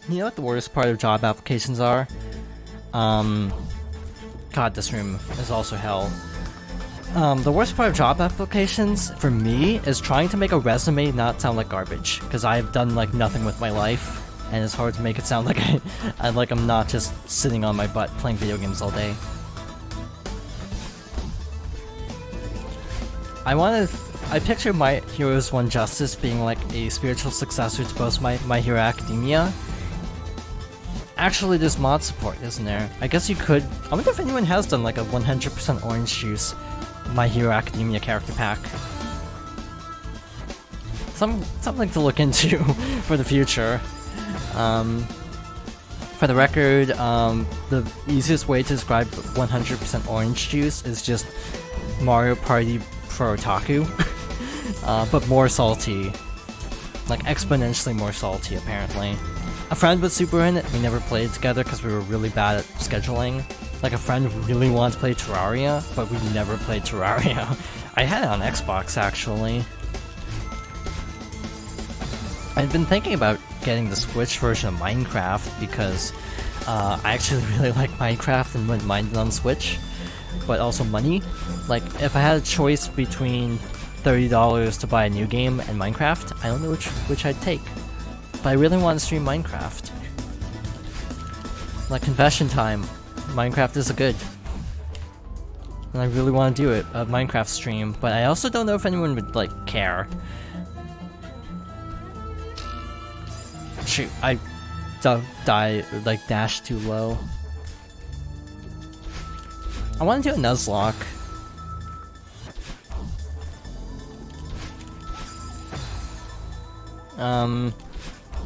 You know what the worst part of job applications are? God, this room is also hell. The worst part of job applications, for me, is trying to make a resume not sound like garbage. Because I've done, like, nothing with my life, and it's hard to make it sound like I'm not just sitting on my butt playing video games all day. I picture My Heroes 1 Justice being like a spiritual successor to both My Hero Academia. Actually, there's mod support, isn't there? I guess you could. I wonder if anyone has done like a 100% orange juice My Hero Academia character pack. Something to look into for the future. For the record, the easiest way to describe 100% orange juice is just Mario Party for Otaku. But more salty. Like exponentially more salty, apparently. A friend was super in it. We never played together because we were really bad at scheduling. Like a friend really wanted to play Terraria, but we never played Terraria. I had it on Xbox, actually. I've been thinking about getting the Switch version of Minecraft because I actually really like Minecraft and wouldn't mind it on Switch. But also money. Like, if I had a choice between $30 to buy a new game and Minecraft, I don't know which I'd take. But I really want to stream Minecraft. Like, confession time. Minecraft is a good. And I really want to do it, a Minecraft stream, but I also don't know if anyone would, like, care. Shoot, I dashed too low. I want to do a Nuzlocke.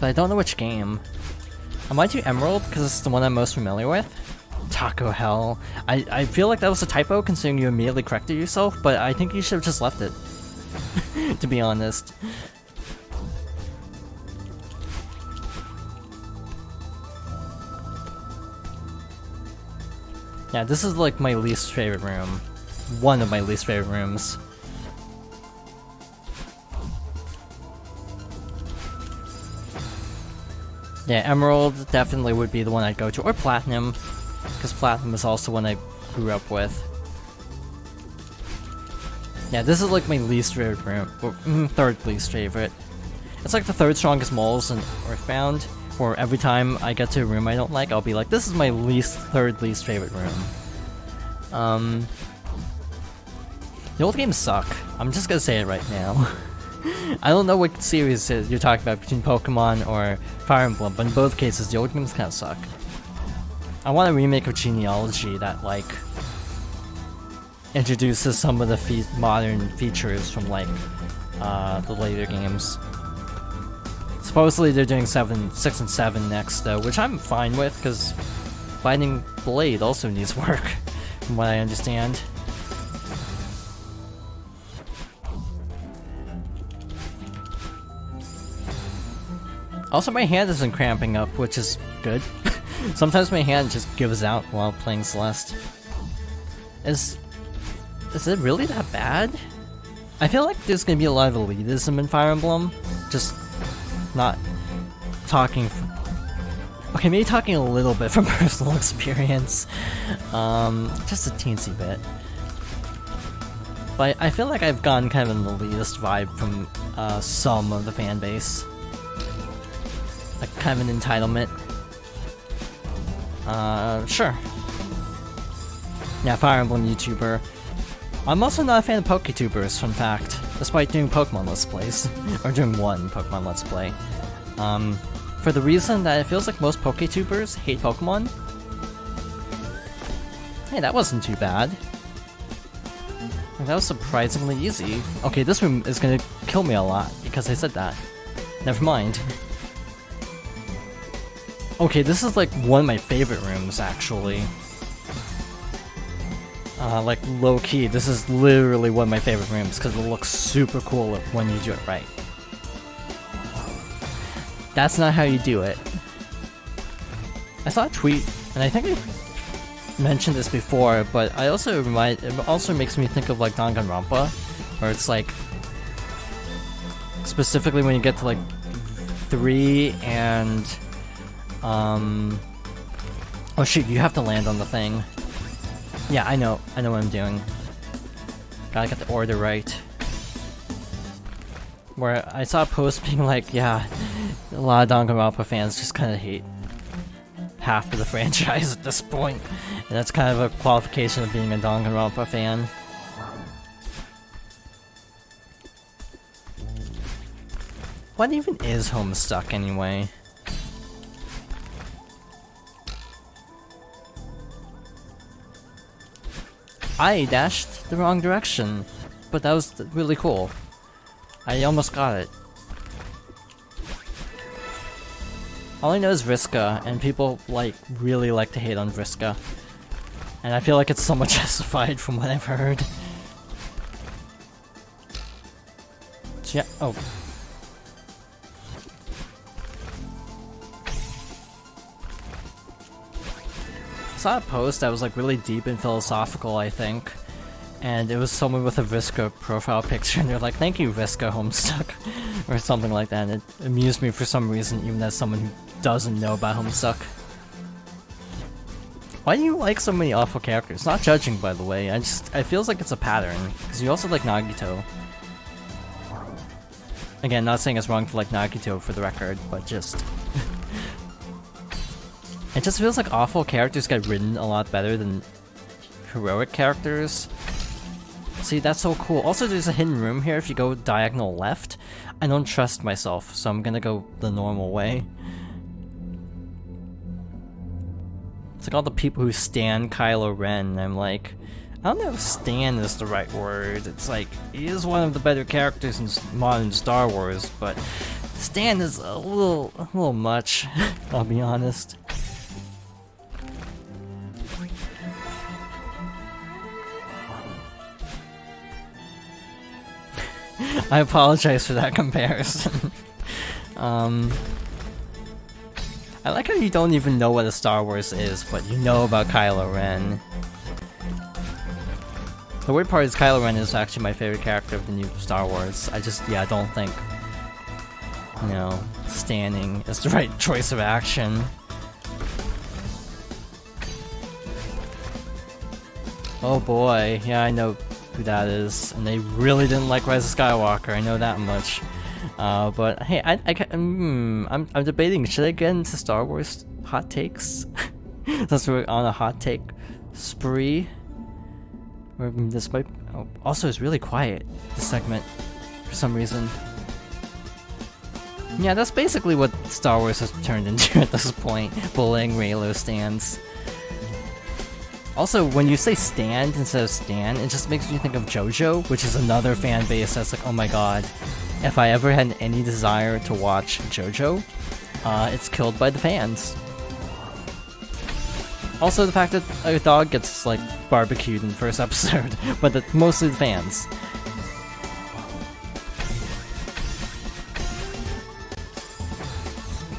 But I don't know which game. I might do Emerald, because it's the one I'm most familiar with. Taco Hell. I feel like that was a typo, considering you immediately corrected yourself, but I think you should have just left it. To be honest. Yeah, this is like my least favorite room. One of my least favorite rooms. Yeah, Emerald definitely would be the one I'd go to, or Platinum, because Platinum is also one I grew up with. Yeah, this is like my least favorite room, or third least favorite. It's like the third strongest moles in Earthbound, where every time I get to a room I don't like, I'll be like, this is my third least favorite room. The old games suck. I'm just gonna say it right now. I don't know what series you're talking about between Pokemon or Fire Emblem, but in both cases, the old games kind of suck. I want a remake of Genealogy that, like, introduces some of the modern features from, like, the later games. Supposedly they're doing 6 and 7 next, though, which I'm fine with, because Binding Blade also needs work, from what I understand. Also, my hand isn't cramping up, which is good. Sometimes my hand just gives out while playing Celeste. Is it really that bad? I feel like there's gonna be a lot of elitism in Fire Emblem. Just not talking... Okay, maybe talking a little bit from personal experience. Just a teensy bit. But I feel like I've gotten kind of an elitist vibe from some of the fan base. Like, kind of an entitlement. Sure. Yeah, Fire Emblem YouTuber. I'm also not a fan of PokeTubers, fun fact, despite doing Pokemon Let's Plays. Or doing one Pokemon Let's Play. For the reason that it feels like most PokeTubers hate Pokemon. Hey, that wasn't too bad. That was surprisingly easy. Okay, this room is gonna kill me a lot, because I said that. Never mind. Okay, this is like one of my favorite rooms, actually. Like, low-key, this is literally one of my favorite rooms, because it looks super cool when you do it right. That's not how you do it. I saw a tweet, and I think I mentioned this before, but it also makes me think of, like, Danganronpa, where it's like, specifically when you get to, like, 3 and Oh shoot, you have to land on the thing. Yeah, I know what I'm doing. Gotta get the order right. Where I saw a post being like, yeah, a lot of Danganronpa fans just kind of hate half of the franchise at this point. And that's kind of a qualification of being a Danganronpa fan. What even is Homestuck anyway? I dashed the wrong direction, but that was really cool. I almost got it. All I know is Vriska, and people really like to hate on Vriska. And I feel like it's somewhat justified from what I've heard. So yeah, oh. I saw a post that was like really deep and philosophical, I think. And it was someone with a Vriska profile picture, and they're like, "Thank you, Vriska Homestuck," or something like that. And it amused me for some reason, even as someone who doesn't know about Homestuck. Why do you like so many awful characters? Not judging, by the way. It feels like it's a pattern. Because you also like Nagito. Again, not saying it's wrong to like Nagito for the record, but just... it just feels like awful characters get written a lot better than heroic characters. See, that's so cool. Also, there's a hidden room here if you go diagonal left. I don't trust myself, so I'm gonna go the normal way. It's like all the people who stan Kylo Ren, and I'm like, I don't know if stan is the right word. It's like, he is one of the better characters in modern Star Wars, but stan is a little much, I'll be honest. I apologize for that comparison. I like how you don't even know what a Star Wars is, but you know about Kylo Ren. The weird part is Kylo Ren is actually my favorite character of the new Star Wars. I don't think, you know, standing is the right choice of action. Oh boy, yeah, I know who that is, and they really didn't like Rise of Skywalker, I know that much. But hey, I'm debating, should I get into Star Wars hot takes? Since we're on a hot take spree. Or this might... oh, also, it's really quiet, this segment, for some reason. Yeah, that's basically what Star Wars has turned into at this point, bullying Reylo stands. Also, when you say stand instead of stan, it just makes me think of JoJo, which is another fan base that's like, oh my god, if I ever had any desire to watch JoJo, it's killed by the fans. Also, the fact that a dog gets, like, barbecued in the first episode, but mostly the fans.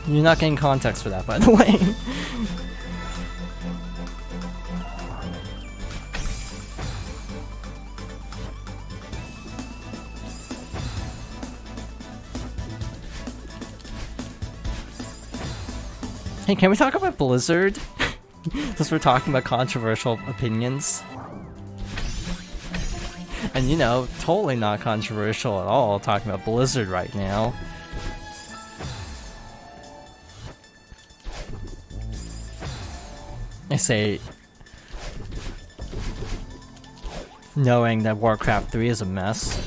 You're not getting context for that, by the way. Hey, can we talk about Blizzard? Since we're talking about controversial opinions. And you know, totally not controversial at all talking about Blizzard right now. I say, knowing that Warcraft 3 is a mess.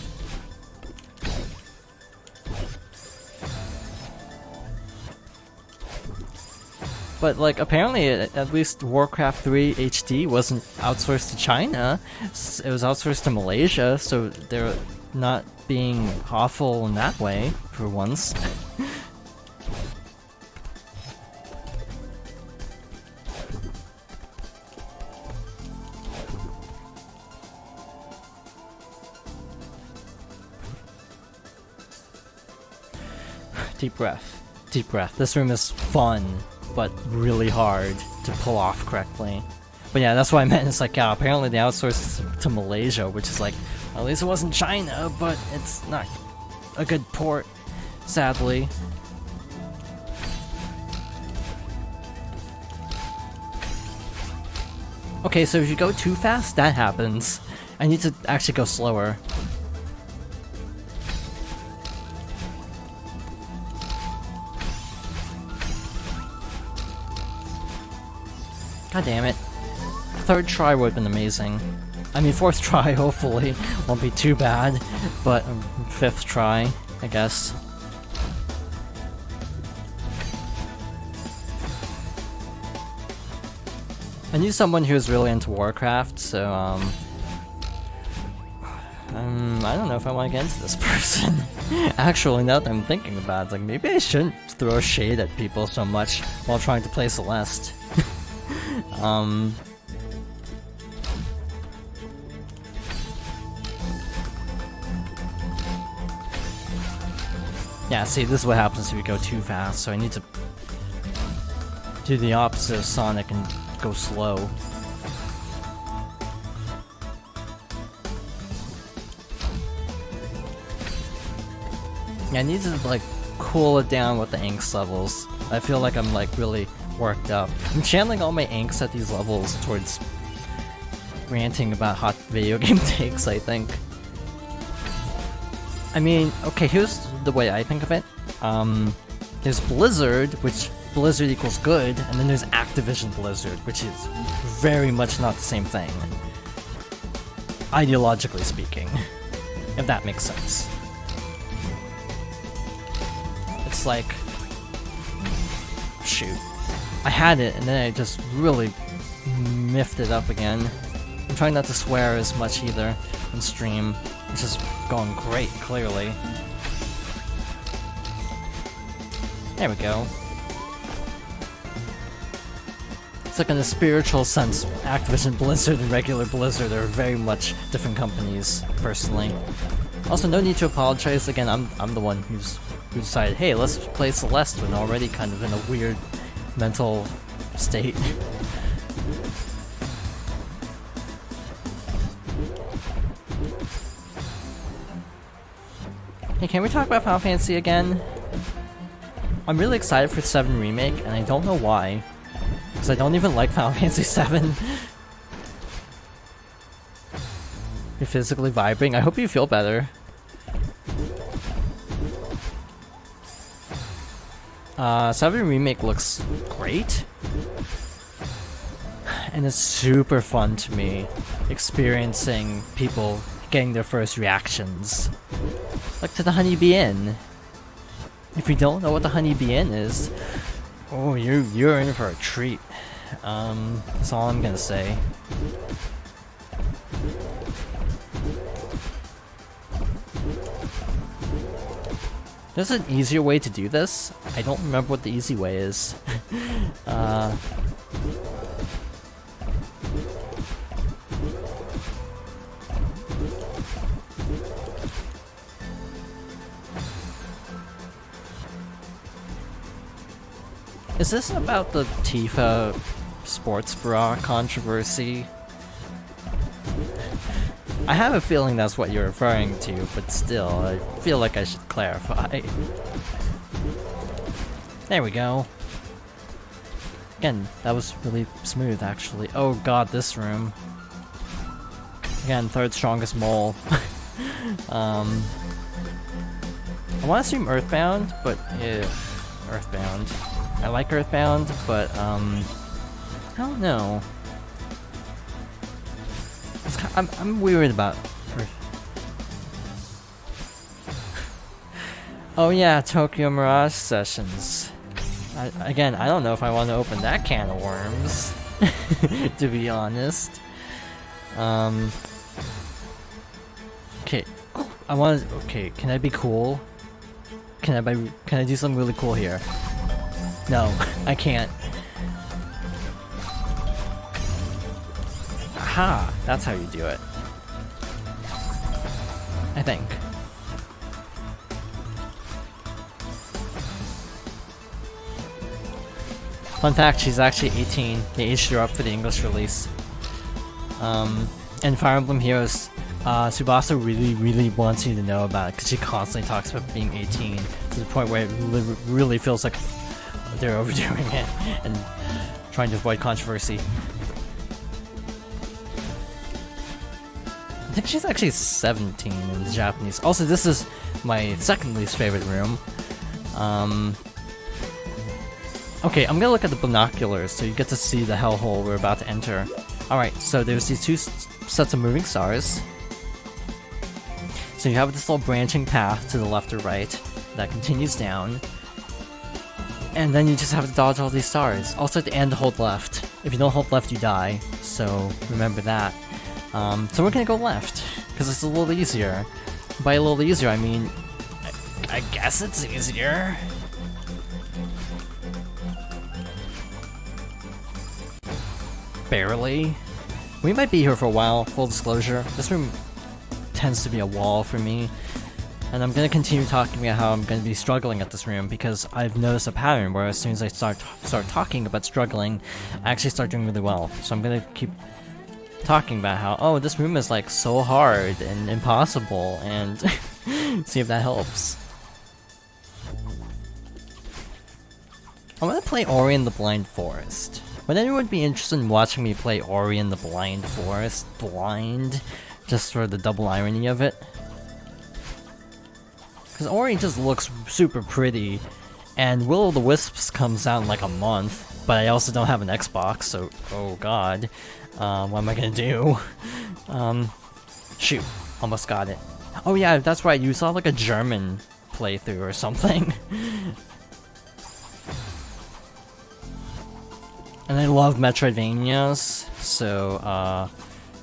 But, like, apparently, at least Warcraft 3 HD wasn't outsourced to China. It was outsourced to Malaysia, so they're not being awful in that way, for once. Deep breath. Deep breath. This room is fun, but really hard to pull off correctly. But yeah, that's what I meant. It's like, yeah, apparently they outsourced to Malaysia, which is like, well, at least it wasn't China, but it's not a good port, sadly. Okay, so if you go too fast, that happens. I need to actually go slower. God damn it. Third try would have been amazing. I mean, fourth try, hopefully, won't be too bad, but fifth try, I guess. I knew someone who was really into Warcraft, so, I don't know if I want to get into this person. Actually, now that I'm thinking about it, like, maybe I shouldn't throw shade at people so much while trying to play Celeste. Yeah, see, this is what happens if you go too fast, so I need to do the opposite of Sonic and go slow. Yeah, I need to, like, cool it down with the angst levels. I feel like I'm, like, really worked up. I'm channeling all my angst at these levels towards ranting about hot video game takes, I think. I mean, okay, here's the way I think of it. There's Blizzard, which Blizzard equals good, and then there's Activision Blizzard, which is very much not the same thing. Ideologically speaking, if that makes sense. It's like... shoot. I had it, and then I just really miffed it up again. I'm trying not to swear as much either on stream, which is going great, clearly. There we go. It's like in a spiritual sense, Activision Blizzard and regular Blizzard are very much different companies, personally. Also, no need to apologize. Again, I'm the one who decided, hey, let's play Celeste when already kind of in a weird mental state. Hey, can we talk about Final Fantasy again? I'm really excited for 7 Remake, and I don't know why. Because I don't even like Final Fantasy 7. You're physically vibrating. I hope you feel better. 7 Remake looks great. And it's super fun to me, experiencing people getting their first reactions. Like to the Honeybee Inn. If you don't know what the Honeybee Inn is, oh, you're in for a treat. That's all I'm gonna say. There's an easier way to do this. I don't remember what the easy way is. Is this about the Tifa sports bra controversy? I have a feeling that's what you're referring to, but still, I feel like I should clarify. There we go. Again, that was really smooth, actually. Oh god, this room. Again, third strongest mole. I want to stream Earthbound, but Earthbound. I like Earthbound, but I don't know. I'm weird about Earth. Oh yeah, Tokyo Mirage Sessions. Again, I don't know if I want to open that can of worms, to be honest. Okay, I want to. Okay, can I be cool? Can I do something really cool here? No, I can't. Aha! That's how you do it. I think. Fun fact, she's actually 18. They aged her up for the English release. And Fire Emblem Heroes, Tsubasa really wants you to know about it, because she constantly talks about being 18, to the point where it really feels like they're overdoing it and trying to avoid controversy. I think she's actually 17 in the Japanese. Also, this is my second least favorite room. Okay, I'm gonna look at the binoculars so you get to see the hellhole we're about to enter. Alright, so there's these two sets of moving stars. So you have this little branching path to the left or right that continues down. And then you just have to dodge all these stars. Also at the end, hold left. If you don't hold left, you die. So remember that. So we're gonna go left, because it's a little easier. By a little easier, I mean, I guess it's easier. Barely. We might be here for a while, full disclosure. This room tends to be a wall for me. And I'm gonna continue talking about how I'm gonna be struggling at this room, because I've noticed a pattern where as soon as I start talking about struggling, I actually start doing really well. So I'm gonna keep talking about how, oh, this room is like so hard and impossible, and see if that helps. I'm gonna play Ori and the Blind Forest. Would anyone be interested in watching me play Ori and the Blind Forest? Blind? Just for the double irony of it? Because Ori just looks super pretty, and Will-O-the-Wisps comes out in like a month, but I also don't have an Xbox, so oh god. What am I gonna do? Shoot, almost got it. Oh yeah, that's right, you saw like a German playthrough or something. And I love Metroidvanias, so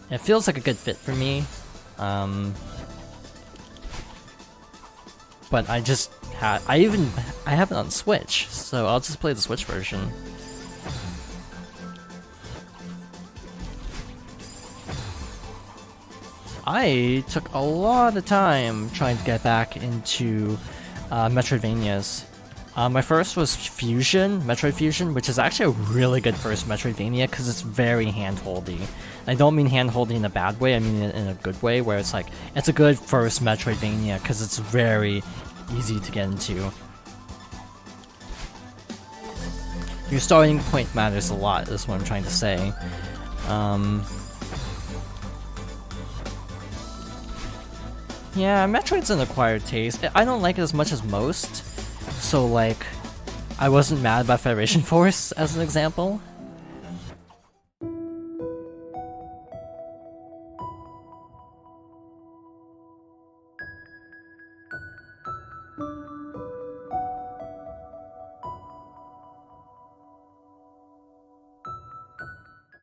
it feels like a good fit for me. But I just I have it on Switch, so I'll just play the Switch version. I took a lot of time trying to get back into Metroidvanias. My first was Fusion, Metroid Fusion, which is actually a really good first Metroidvania because it's very hand-holdy. I don't mean hand-holdy in a bad way, I mean it in a good way, where it's like, it's a good first Metroidvania because it's very easy to get into. Your starting point matters a lot, is what I'm trying to say. Yeah, Metroid's an acquired taste. I don't like it as much as most. So, like, I wasn't mad about Federation Force, as an example.